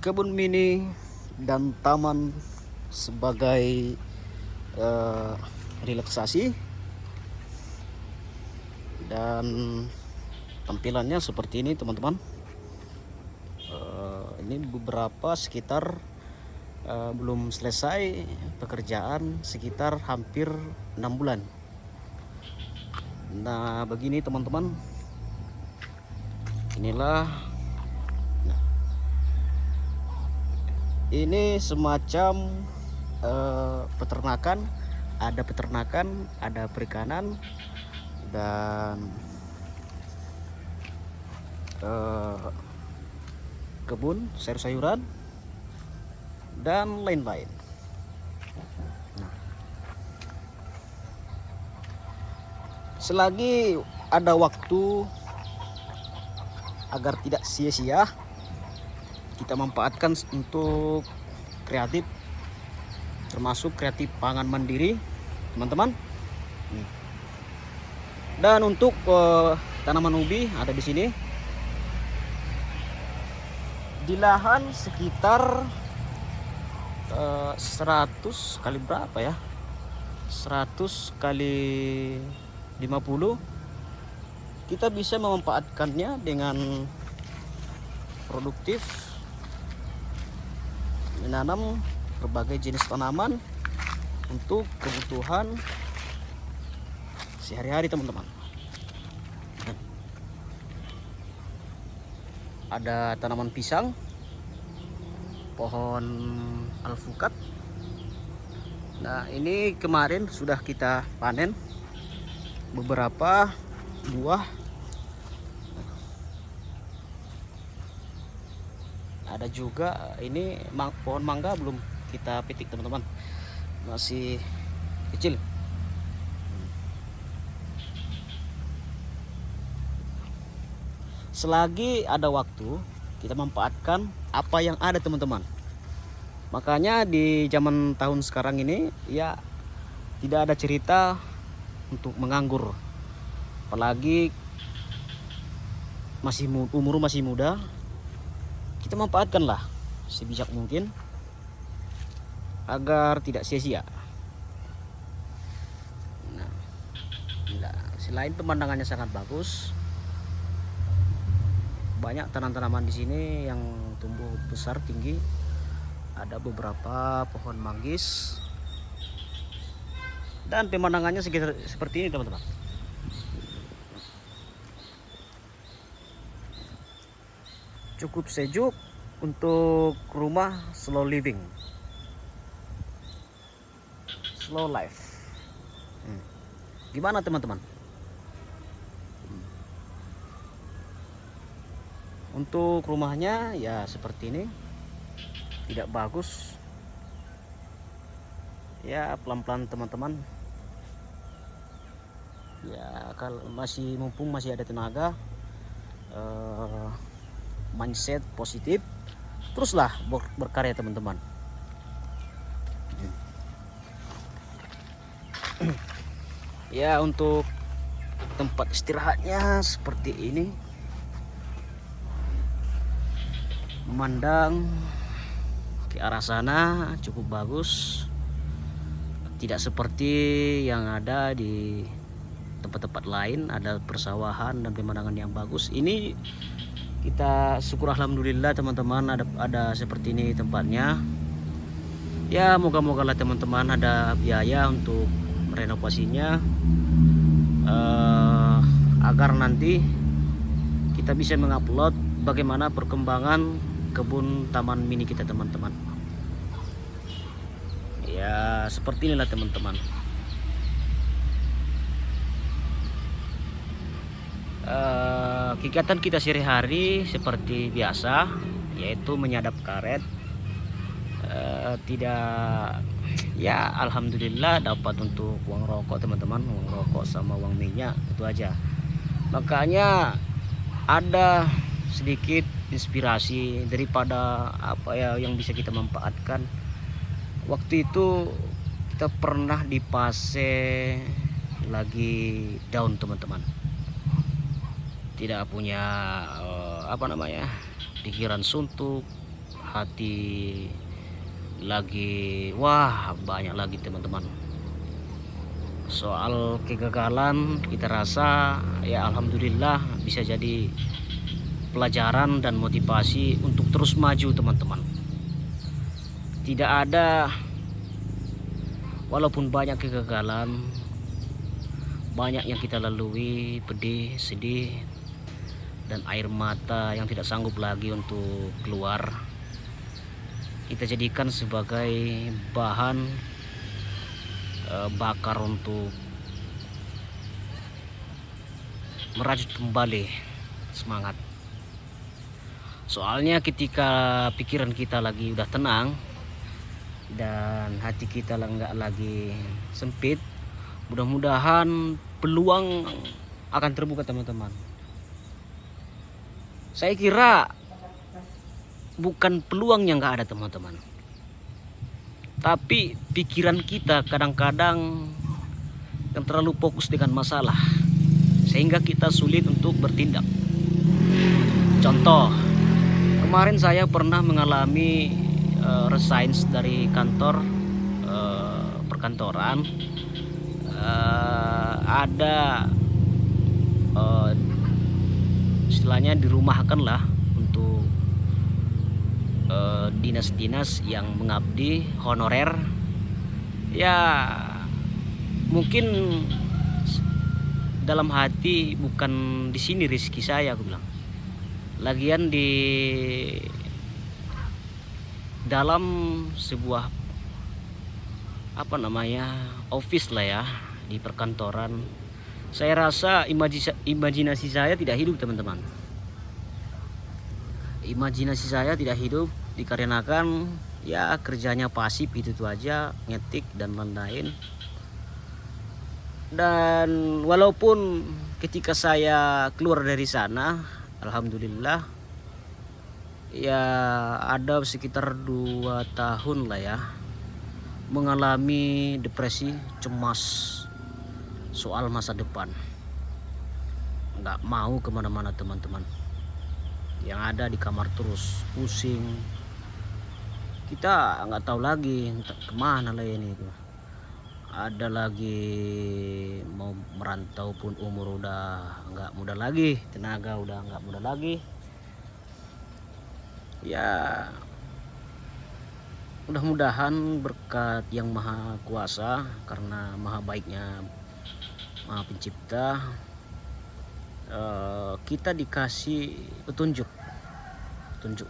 Kebun mini dan taman sebagai eh, relaksasi, dan tampilannya seperti ini teman-teman. Ini beberapa sekitar belum selesai pekerjaan, sekitar hampir 6 bulan. Nah begini teman-teman, inilah. Nah, ini semacam peternakan, ada perikanan, dan kebun sayur-sayuran dan lain-lain. Nah, selagi ada waktu, agar tidak sia-sia, kita manfaatkan untuk kreatif, termasuk kreatif pangan mandiri teman-teman. Dan untuk tanaman ubi ada di sini di lahan sekitar 100 kali berapa ya, 100 kali 50. Kita bisa memanfaatkannya dengan produktif, menanam berbagai jenis tanaman untuk kebutuhan sehari-hari teman-teman. Ada tanaman pisang, pohon alpukat. Nah ini kemarin sudah kita panen beberapa buah. Ada juga ini pohon mangga belum kita petik teman-teman, masih kecil. Selagi ada waktu, kita manfaatkan apa yang ada teman-teman. Makanya di zaman tahun sekarang ini ya tidak ada cerita untuk menganggur, apalagi umur masih muda. Kita manfaatkanlah sebijak mungkin agar tidak sia-sia. Nah, selain pemandangannya sangat bagus, banyak tanaman-tanaman di sini yang tumbuh besar tinggi. Ada beberapa pohon manggis dan pemandangannya seperti ini teman-teman. Cukup sejuk untuk rumah slow living, slow life. Gimana teman-teman? Untuk rumahnya ya seperti ini, tidak bagus ya, pelan-pelan teman-teman ya. Kalau mumpung masih ada tenaga, mindset positif, teruslah berkarya teman-teman. Ya untuk tempat istirahatnya seperti ini, memandang ke arah sana cukup bagus, tidak seperti yang ada di tempat-tempat lain. Ada persawahan dan pemandangan yang bagus. Ini kita syukur alhamdulillah teman-teman, ada seperti ini tempatnya. Ya moga-moga lah teman-teman ada biaya untuk merenovasinya, agar nanti kita bisa mengupload bagaimana perkembangan kebun taman mini kita teman-teman. Ya seperti inilah teman-teman. Kegiatan kita sehari-hari seperti biasa, yaitu menyadap karet. Tidak ya, alhamdulillah dapat untuk uang rokok teman-teman, uang rokok sama uang minyak, itu aja. Makanya ada sedikit inspirasi daripada apa ya yang bisa kita manfaatkan. Waktu itu kita pernah di fase lagi down teman-teman, tidak punya pikiran suntuk, hati lagi wah banyak lagi teman-teman. Soal kegagalan kita rasa ya alhamdulillah bisa jadi pelajaran dan motivasi untuk terus maju teman-teman. Tidak ada, walaupun banyak kegagalan, banyak yang kita lalui, pedih, sedih, dan air mata yang tidak sanggup lagi untuk keluar, kita jadikan sebagai bahan bakar untuk merajut kembali semangat. Soalnya ketika pikiran kita lagi udah tenang dan hati kita nggak lagi sempit, mudah-mudahan peluang akan terbuka teman-teman. Saya kira bukan peluang yang nggak ada teman-teman, tapi pikiran kita kadang-kadang yang terlalu fokus dengan masalah sehingga kita sulit untuk bertindak. Contoh, kemarin saya pernah mengalami resign dari kantor perkantoran. Ada istilahnya dirumahkan lah untuk dinas-dinas yang mengabdi honorer. Ya mungkin dalam hati bukan di sini rezeki saya, aku bilang. Lagian di dalam sebuah office lah ya, di perkantoran, saya rasa imajinasi saya tidak hidup teman-teman. Imajinasi saya tidak hidup dikarenakan ya kerjanya pasif itu aja, ngetik dan lain-lain. Dan walaupun ketika saya keluar dari sana, alhamdulillah ya ada sekitar 2 tahun lah ya mengalami depresi, cemas soal masa depan. Nggak mau kemana-mana teman-teman, yang ada di kamar terus, pusing. Kita nggak tahu lagi entah kemana lah ini. Ada lagi mau merantau pun umur udah nggak muda lagi, tenaga udah nggak muda lagi. Ya mudah-mudahan berkat yang maha kuasa, karena maha baiknya maha pencipta, kita dikasih petunjuk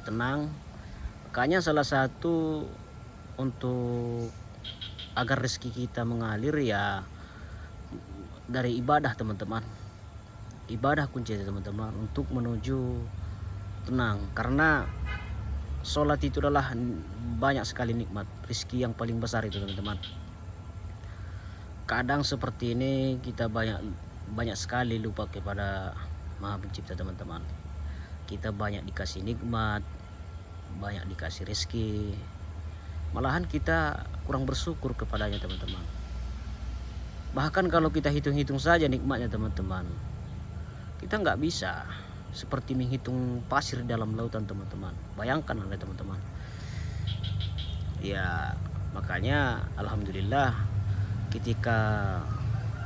tenang. Makanya salah satu untuk agar rezeki kita mengalir ya dari ibadah teman-teman. Ibadah kunci teman-teman untuk menuju tenang, karena sholat itu adalah banyak sekali nikmat, rezeki yang paling besar itu teman-teman. Kadang seperti ini kita banyak sekali lupa kepada maha pencipta teman-teman. Kita banyak dikasih nikmat, banyak dikasih rezeki, malahan kita kurang bersyukur kepadanya teman-teman. Bahkan kalau kita hitung-hitung saja nikmatnya teman-teman, kita nggak bisa seperti menghitung pasir dalam lautan teman-teman. Bayangkan oleh teman-teman. Ya makanya alhamdulillah ketika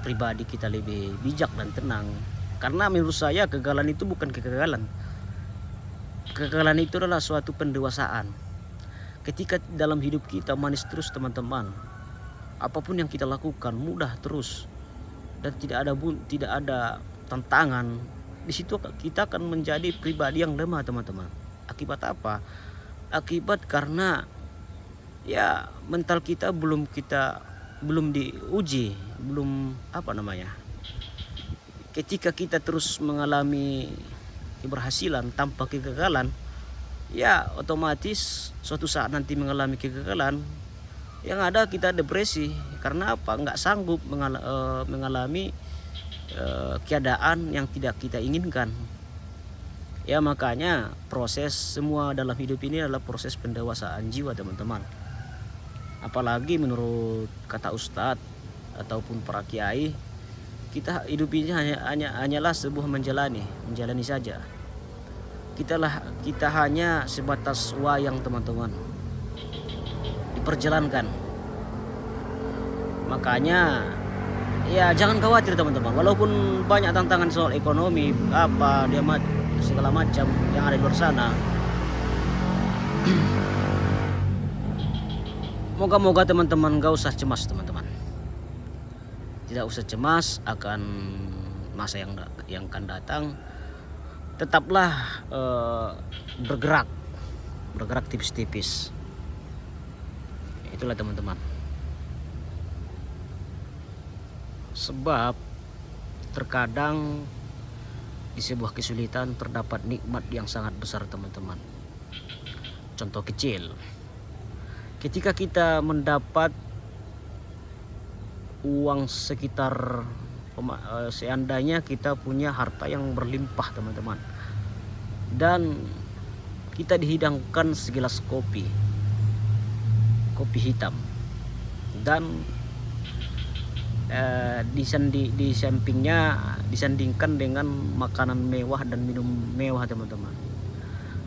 pribadi kita lebih bijak dan tenang, karena menurut saya kegagalan itu bukan kegagalan. Kegagalan itu adalah suatu pendewasaan. Ketika dalam hidup kita manis terus teman-teman, apapun yang kita lakukan mudah terus dan tidak ada tantangan, di situ kita akan menjadi pribadi yang lemah teman-teman. Akibat apa? Akibat karena ya mental kita belum diuji, ketika kita terus mengalami keberhasilan tanpa kegagalan, ya otomatis suatu saat nanti mengalami kegagalan, yang ada kita depresi. Karena apa? Nggak sanggup mengalami keadaan yang tidak kita inginkan. Ya makanya proses semua dalam hidup ini adalah proses pendewasaan jiwa teman-teman. Apalagi menurut kata ustadz ataupun para kiai, kita hidup ini hanyalah sebuah menjalani saja. kita hanya sebatas wayang teman-teman, diperjalankan. Makanya ya jangan khawatir teman-teman, walaupun banyak tantangan soal ekonomi apa dia segala macam yang ada di luar sana. Moga-moga teman-teman gak usah cemas teman-teman. Tidak usah cemas akan masa yang akan datang. Tetaplah bergerak tipis-tipis. Itulah teman-teman. Sebab terkadang di sebuah kesulitan terdapat nikmat yang sangat besar teman-teman. Contoh kecil, ketika kita mendapat uang sekitar seandainya kita punya harta yang berlimpah teman-teman, dan kita dihidangkan segelas kopi hitam, dan di sampingnya disandingkan dengan makanan mewah dan minum mewah teman-teman.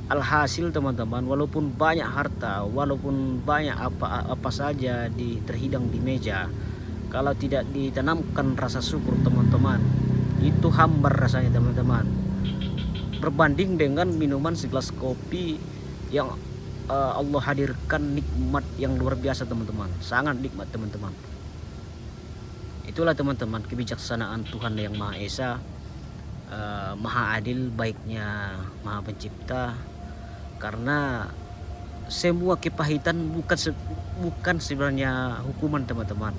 Alhasil teman-teman, walaupun banyak harta, walaupun banyak apa saja terhidang di meja, kalau tidak ditanamkan rasa syukur teman-teman, itu hambar rasanya teman-teman. Berbanding dengan minuman segelas kopi yang Allah hadirkan nikmat yang luar biasa teman-teman, sangat nikmat teman-teman. Itulah teman-teman kebijaksanaan Tuhan yang Maha Esa, Maha Adil, baiknya Maha Pencipta. Karena semua kepahitan bukan sebenarnya hukuman teman-teman.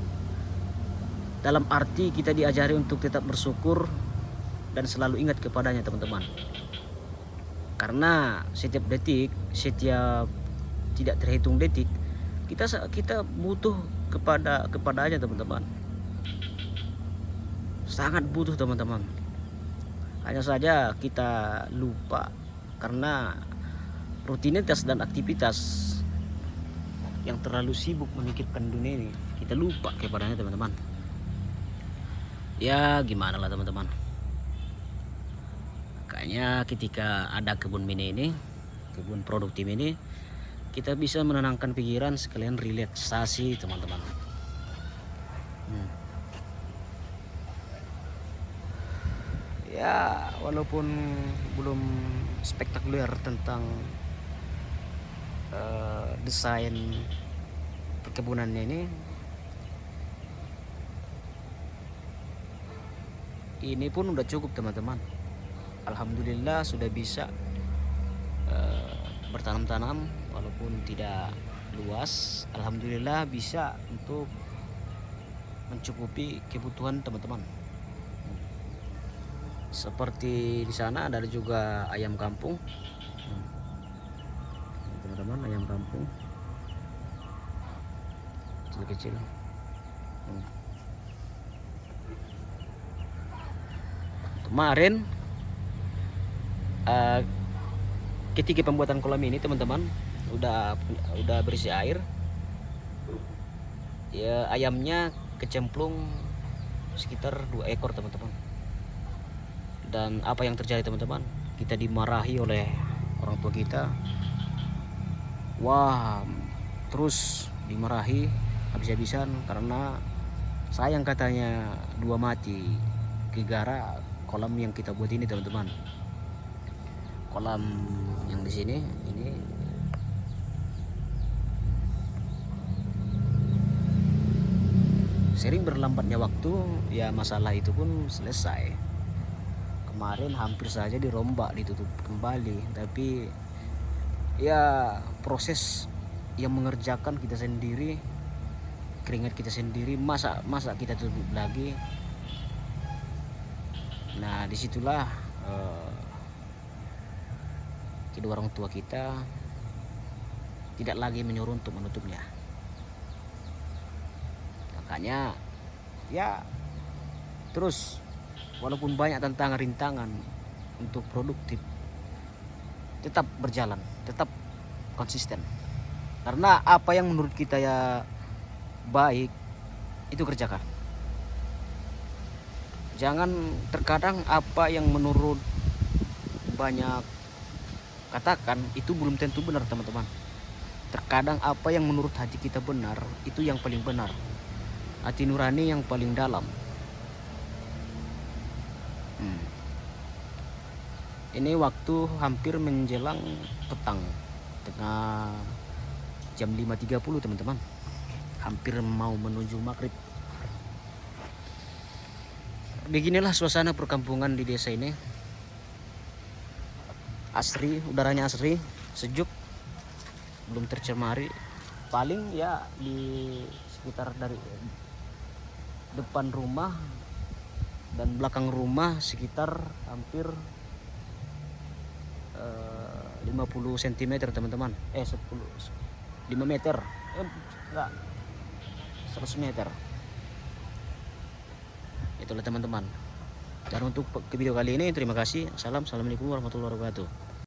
Dalam arti kita diajari untuk tetap bersyukur dan selalu ingat kepadanya teman-teman. Karena setiap detik, setiap tidak terhitung detik, kita butuh kepadanya teman-teman. Sangat butuh teman-teman. Hanya saja kita lupa karena rutinitas dan aktivitas yang terlalu sibuk memikirkan dunia ini, kita lupa kepadanya teman-teman. Ya gimana lah teman-teman. Makanya ketika ada kebun mini ini, kebun produktif ini, kita bisa menenangkan pikiran sekalian relaksasi teman-teman. Ya walaupun belum spektakuler tentang desain perkebunannya ini pun udah cukup teman-teman. Alhamdulillah sudah bisa bertanam-tanam walaupun tidak luas. Alhamdulillah bisa untuk mencukupi kebutuhan teman-teman. Seperti di sana ada juga ayam kampung. Teman-teman, ayam kampung kecil-kecil. Kemarin ketika pembuatan kolam ini teman-teman udah berisi air, ya ayamnya kecemplung sekitar 2 ekor teman-teman. Dan apa yang terjadi teman-teman, kita dimarahi oleh orang tua kita. Wah, terus dimarahi habis-habisan karena sayang katanya 2 mati gara-gara kolam yang kita buat ini teman-teman. Kolam yang di sini ini sering berlambatnya waktu, ya masalah itu pun selesai. Kemarin hampir saja dirombak, ditutup kembali, tapi ya proses yang mengerjakan kita sendiri, keringat kita sendiri, masa kita tutup lagi. Nah disitulah kedua orang tua kita tidak lagi menyuruh untuk menutupnya. Makanya ya terus walaupun banyak tantangan rintangan untuk produktif, tetap berjalan, tetap konsisten. Karena apa yang menurut kita ya baik, itu kerjakan. Jangan terkadang apa yang menurut banyak katakan itu belum tentu benar teman-teman. Terkadang apa yang menurut hati kita benar itu yang paling benar, hati nurani yang paling dalam. Ini waktu hampir menjelang petang, tengah jam 5.30 teman-teman, hampir mau menuju maghrib. Beginilah suasana perkampungan di desa ini. Asri, udaranya asri, sejuk, belum tercemari. Paling ya di sekitar dari depan rumah dan belakang rumah sekitar hampir 50 cm teman-teman. 5 meter. Enggak, 100 meter. Itulah teman-teman. Dan untuk video kali ini terima kasih. Assalamualaikum warahmatullahi wabarakatuh.